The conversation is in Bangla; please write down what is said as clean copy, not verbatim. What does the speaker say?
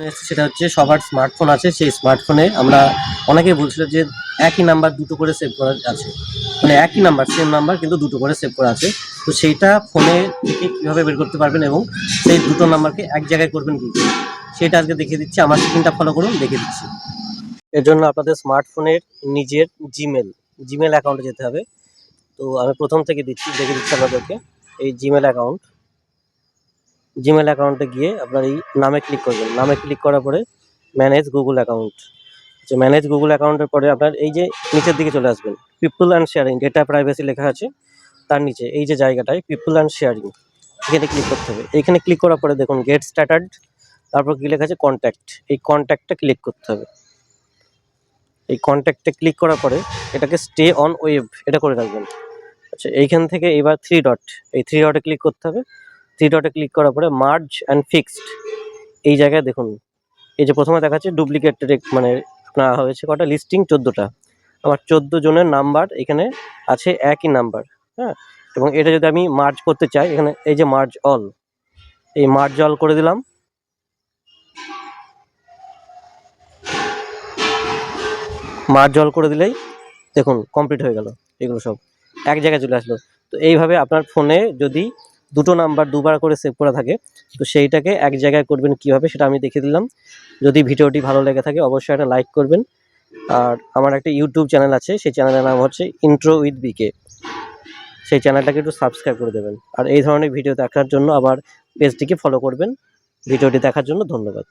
সেটা হচ্ছে সবার স্মার্টফোন আছে। সেই স্মার্টফোনে আমরা অনেকেই বলছিল যে একই নাম্বার দুটো করে সেভ করা আছে, মানে একই নাম্বার সেম নাম্বার কিন্তু দুটো করে সেভ করা আছে। তো সেইটা ফোনে থেকে কীভাবে বের করতে পারবেন এবং সেই দুটো নাম্বারকে এক জায়গায় করবেন কী করে, সেটা আজকে দেখিয়ে দিচ্ছি। আমার স্ক্রিনটা ফলো করুন, দেখিয়ে দিচ্ছি। এর জন্য আপনাদের স্মার্টফোনের নিজের জিমেল অ্যাকাউন্টে যেতে হবে। তো আমি প্রথম থেকে দেখিয়ে দিচ্ছি আপনাদেরকে। এই জিমেল অ্যাকাউন্টে গিয়ে আপনার এই নামে ক্লিক করবেন। নামে ক্লিক করার পরে ম্যানেজ গুগল অ্যাকাউন্ট, যে ম্যানেজ গুগল অ্যাকাউন্টের পরে আপনার এই যে নিচের দিকে চলে আসবেন, people and sharing, data privacy লেখা আছে, তার নিচে এই যে জায়গাটায় পিপল অ্যান্ড শেয়ারিং, এখানে ক্লিক করতে হবে। এইখানে ক্লিক করার পরে দেখুন গেট স্টার্টার্ড, তারপর কী লেখা আছে কন্ট্যাক্ট, এই কন্ট্যাক্টটা ক্লিক করতে হবে। এই কন্ট্যাক্টে ক্লিক করার পরে এটাকে স্টে অন ওয়েব এটা করে রাখবেন। আচ্ছা, এইখান থেকে এবার থ্রি ডট, এই থ্রি ডটে ক্লিক করতে হবে। থ্রি ডটে ক্লিক করার পরে মার্জ অ্যান্ড ফিক্সড, এই জায়গায় দেখুন এই যে প্রথমে দেখাচ্ছে ডুপ্লিকেট মানে আপনার হয়েছে কটা লিস্টিং 14টা, আমার 14 জনের নাম্বার এখানে আছে একই নাম্বার, হ্যাঁ। এবং এটা যদি আমি মার্জ করতে চাই, এখানে এই যে মার্জ অল, এই মার্জ অল করে দিলাম। মার্জ অল করে দিলেই দেখুন কমপ্লিট হয়ে গেল, এগুলো সব এক জায়গায় চলে আসলো। তো এইভাবে আপনার ফোনে যদি দুটো নাম্বার দুবার করে সেভ করা থাকে, তো সেইটাকে এক জায়গায় করবেন কীভাবে সেটা আমি দেখিয়ে দিলাম। যদি ভিডিওটি ভালো লেগে থাকে অবশ্যই একটা লাইক করবেন। আর আমার একটা ইউটিউব চ্যানেল আছে, সেই চ্যানেলের নাম হচ্ছে ইন্ট্রো উইথ বিকে, সেই চ্যানেলটাকে একটু সাবস্ক্রাইব করে দেবেন। আর এই ধরনের ভিডিও দেখার জন্য আবার পেজটিকে ফলো করবেন। ভিডিওটি দেখার জন্য ধন্যবাদ।